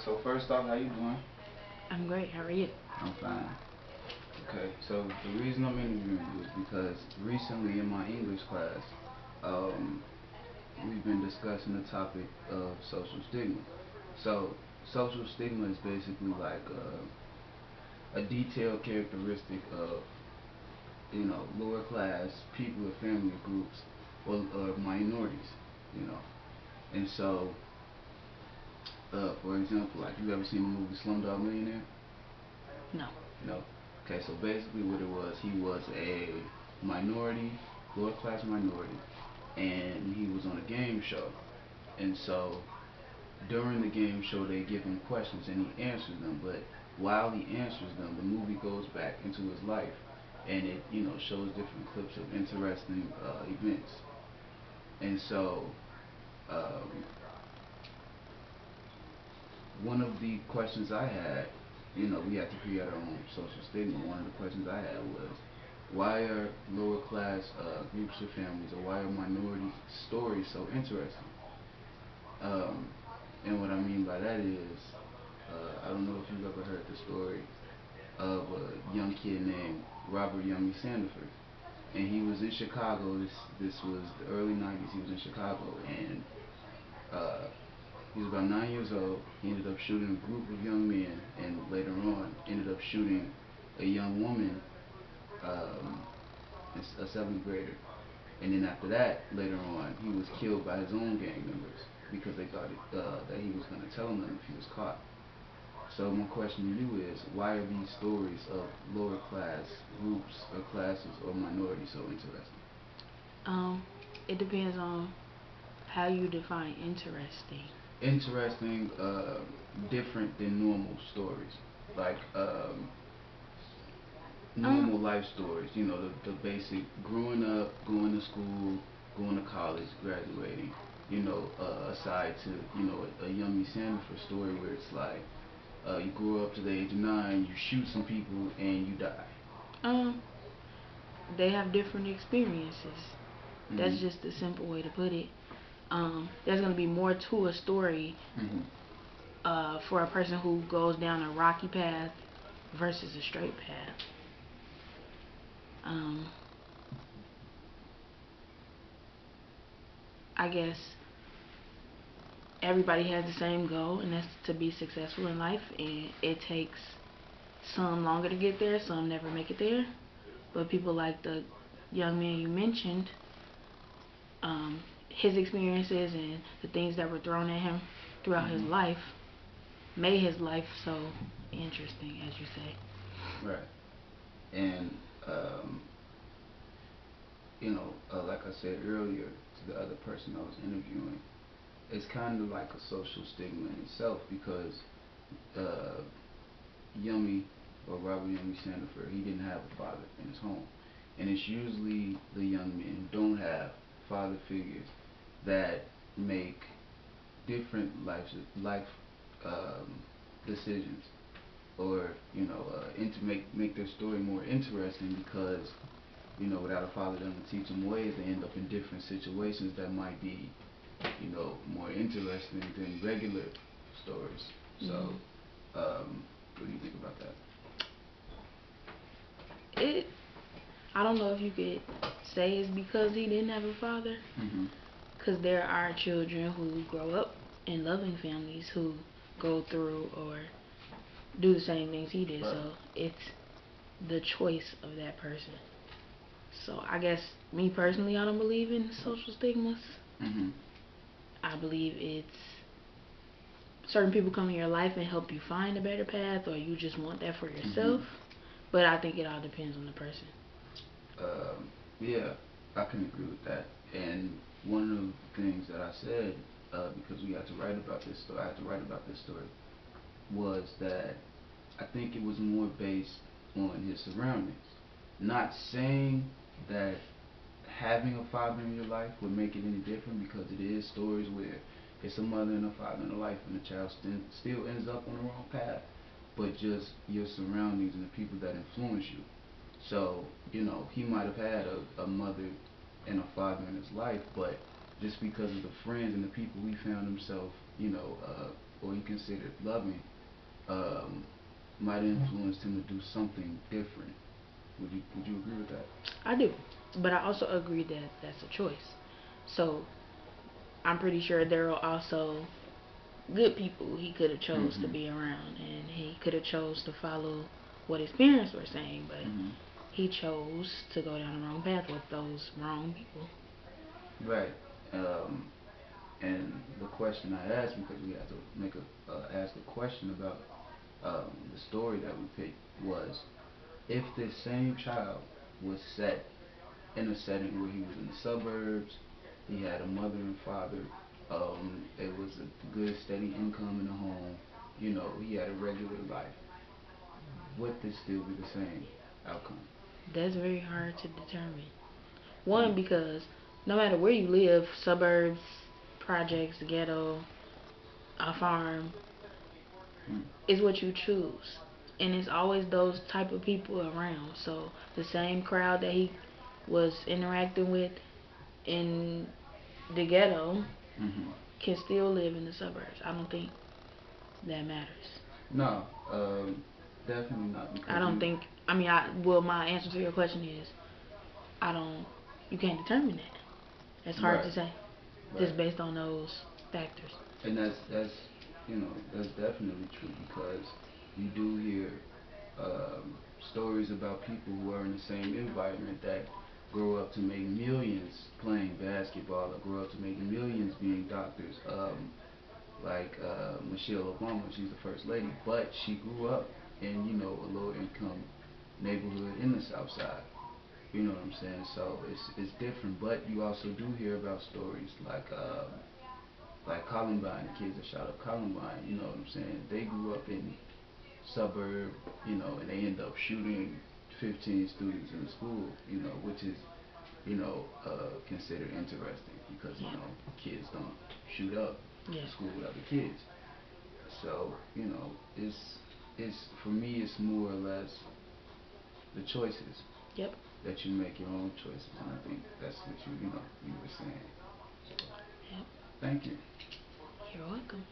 So first off, how you doing? I'm great. How are you? I'm fine. Okay, so the reason I'm interviewing you is because recently in my English class, um, we've been discussing the topic of social stigma. So social stigma is basically like a detailed characteristic of lower class people or family groups or minorities, you know. And so, for example, like you ever seen the movie Slumdog Millionaire? No. No. Okay, so basically what it was, he was a minority, lower class minority, and he was on a game show. And so during the game show, they give him questions and he answers them. But while he answers them, the movie goes back into his life, and it shows different clips of interesting events. And so um, one of the questions I had, we had to create our own social stigma. One of the questions I had was, why are lower class groups of families, or why are minority stories so interesting? Um, and what I mean by that is, I don't know if you've ever heard the story of a young kid named Robert Yummy Sandiford. And he was in Chicago. This was the early '90s. He was in Chicago, and uh, he was about 9 years old. He ended up shooting a group of young men, and later on ended up shooting a young woman, um, a seventh grader. And then after that, later on, he was killed by his own gang members because they thought that he was going to tell them if he was caught. So my question to you is, why are these stories of lower class groups or classes or minorities so interesting? Um, it depends on how you define interesting. Interesting, different than normal stories, like Um, normal life stories. The basic growing up, going to school, going to college, graduating. Aside to a Yummy Sandiford story where it's like you grow up to the age of 9, you shoot some people, and you die. um, they have different experiences. That's Mhm. just the simple way to put it. There's gonna be more to a story Mhm. for a person who goes down a rocky path versus a straight path. Um, I guess everybody has the same goal, and that's to be successful in life. And it takes some longer to get there, some never make it there. But people like the young man you mentioned, his experiences and the things that were thrown at him throughout his Mhm. life made his life so interesting, as you say. Right. And like I said earlier to the other person I was interviewing, it's kind of like a social stigma in itself because uh, Yummy or Robert Yummy Sandiford, he didn't have a father in his home, and it's usually the young men who don't have father figures that make different life um, decisions, or to make their story more interesting because without a father to teach them ways, they end up in different situations that might be more interesting than regular stories. So, Hmm. what do you think about that? It. I don't know if you could say it's because he didn't have a father, Hmm. because there are children who grow up in loving families who go through or do the same things he did. Right. So it's the choice of that person. So I guess me personally, I don't believe in social stigmas. Hmm. I believe it's certain people come in your life and help you find a better path, or you just want that for yourself. Hmm. But I think it all depends on the person. Yeah, I can agree with that. And one of the things that I said, because we had to write about this story, I had to write about this story, was that I think it was more based on his surroundings. Not saying that having a father in your life would make it any different, because it is stories where it's a mother and a father in a life and the child still ends up on the wrong path, but just your surroundings and the people that influence you. So he might have had a mother and a father in his life, but just because of the friends and the people he found himself, or he considered loving, um, might influence him to do something different. Would you agree with that? I do, but I also agree that that's a choice. So I'm pretty sure there are also good people he could have chose to Mm-hmm. be around, and he could have chose to follow what his parents were saying, but Mm-hmm. he chose to go down the wrong path with those wrong people. Right. Um, and the question I asked, because we had to ask a question about the story that we picked, was if this same child was set in a setting where he was in the suburbs, he had a mother and father, it was a good steady income in the home, he had a regular life, would this still be the same outcome? That's very hard to determine. Mm. One, because no matter where you live, suburbs, projects, ghetto, a farm, Mm. is what you choose. And it's always those type of people around. So the same crowd that he was interacting with in the ghetto Mm-hmm. can still live in the suburbs. I don't think that matters. No, definitely not I because don't think. I mean, well, my answer to your question is I don't. You can't determine that. It's hard right, to say, right. just based on those factors. And that's definitely true because you do hear stories about people who are in the same environment that grow up to make millions playing basketball or grow up to make millions being doctors. Like Michelle Obama, she's the first lady, but she grew up in a lower income neighborhood in the South Side. You know what I'm saying? So it's different, but you also do hear about stories like Columbine, the kids that shot up Columbine, you know what I'm saying? They grew up in suburb, and they end up shooting 15 students in the school, which is, considered interesting because, Yeah. kids don't shoot up Yeah. school with other kids. So, it's for me, it's more or less the choices Yep. that you make your own choices, and I think that's what you were saying. So, Yep. thank you. You're welcome.